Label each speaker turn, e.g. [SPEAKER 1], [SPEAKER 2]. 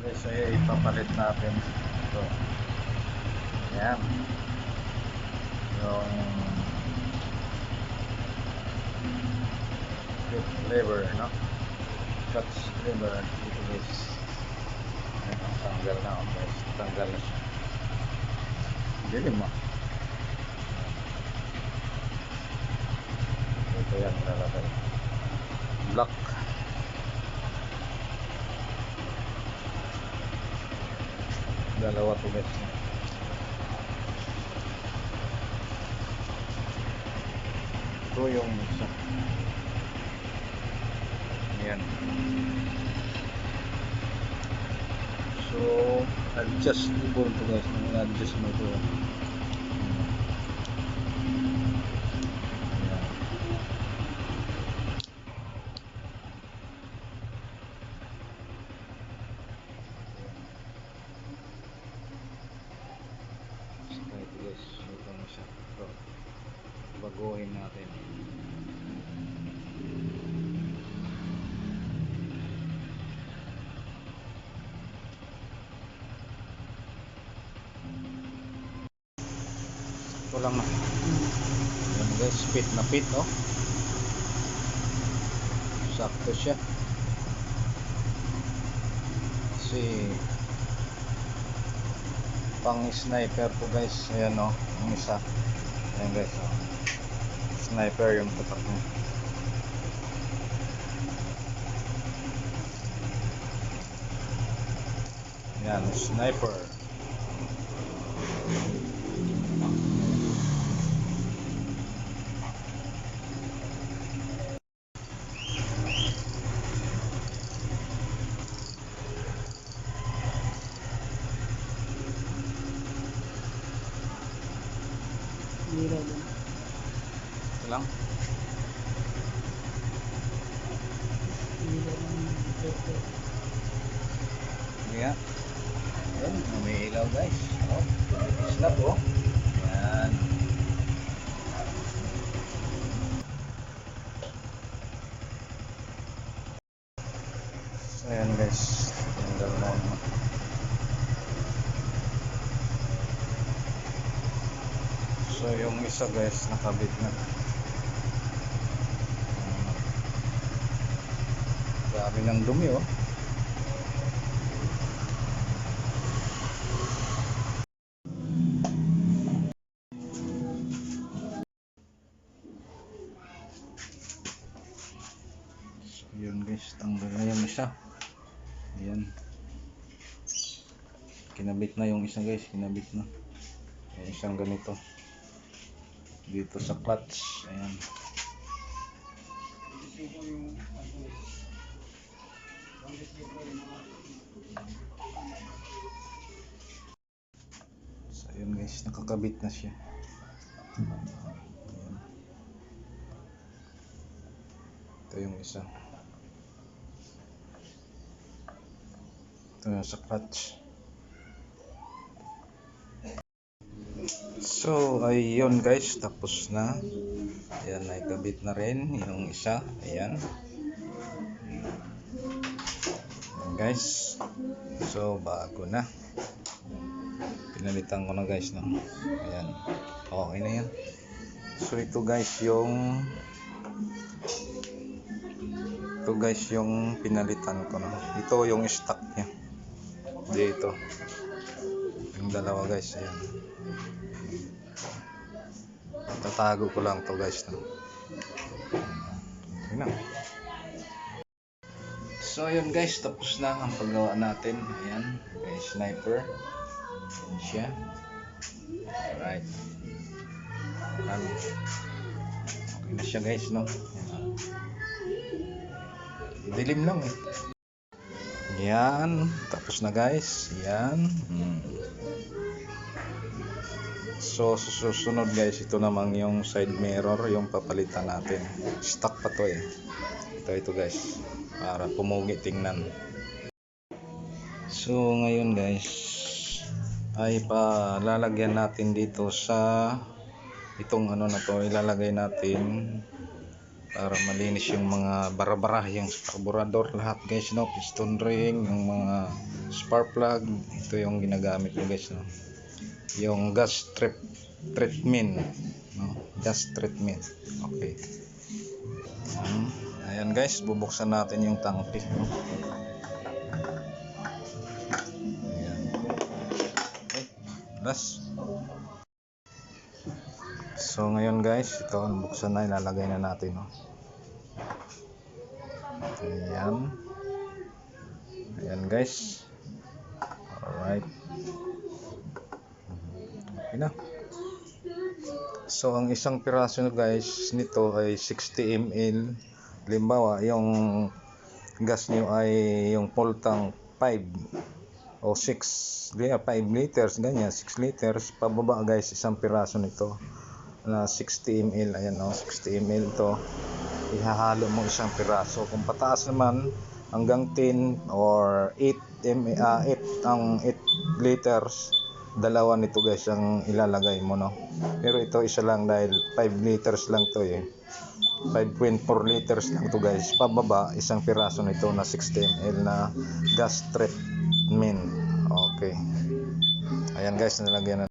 [SPEAKER 1] Guys, ay ipapalit natin ito. Ayan. Yung clip lever, no? Clutch lever. Ito guys. Ayan, tanggal na ako guys. Tanggal na siya. Dilim mo. Ito yan, lalagay. Black. Dalawa to guys. Ito yung isa. Ayan. So, adjustable to guys. Adjust mo to. Ito, baguhin natin. Ito lang na. Ayan guys, fit na fit, no? Sakto siya. Kasi pang sniper po guys. Ayan, no? Yung isa. Ayan guys, no? Sniper yung tatak niya. Ayan, sniper. Ito lang. Ayan. Ayan, may ilaw guys. Oh, snap oh. Ayan. Ayan guys. Tanggal mo naman. So yung isa guys nakabit na. Dami ng dumi oh. So yun guys, tanggal na yung isa. Ayan. Kinabit na yung isa guys, kinabit na. Yung isang ganito. Dito sa clutch. Ayan. So yun guys, nakakabit na siya. Ayan. Ito yung isa. Ito yung sa clutch. So ayun guys, tapos na. Ayan, naikabit na rin yung isa. Ayan. Ayan guys. So bago na. Pinalitan ko na guys, no? Ayan. Okay na yan. So ito guys yung pinalitan ko, no? Ito yung stock niya. Dito. Yung dalawa guys. Ayan. Tatago ko lang to guys, no? Ayan na. So yun guys, tapos na ang paggawa natin. Ayan, kay sniper. Ayan siya. Alright. Okay na siya guys, no? Ayan. Dilim lang eh. Ayan, tapos na guys. Ayan. So susunod guys, ito namang yung side mirror yung papalitan natin. Stock pa to eh. Ito guys, para pumugi tingnan. So ngayon guys, ay palalagyan natin dito sa itong ano na to, ilalagay natin para malinis yung mga bara-bara, yung carburetor lahat guys, no, piston ring, yung mga spark plug. Ito yung ginagamit ko guys, no, yung gas treatment, no, gas treatment. Okay. Ayan guys, bubuksan natin yung tangke, no? Ayan. Okay, last. So ngayon guys, ito buksan na, ilalagay na natin, no? Ayan. Ayan guys. Alright. Okay na. So ang isang piraso guys nito ay 60 ml. Halimbawa yung gas nyo ay yung full tank 5 o 6, 5 liters, ganyan, 6 liters pababa guys, isang piraso nito na 60 ml. Ayan, 60 ml to, ihahalo mo isang piraso. Kung pataas naman hanggang 10 or 8 ang 8 liters, dalawa nito guys ang ilalagay mo, no. Pero ito isa lang dahil 5 liters lang to 5.4 liters lang to guys. Pababa isang piraso nito na 60 ml na gas treatment. Okay. Ayan guys, nalagyan na.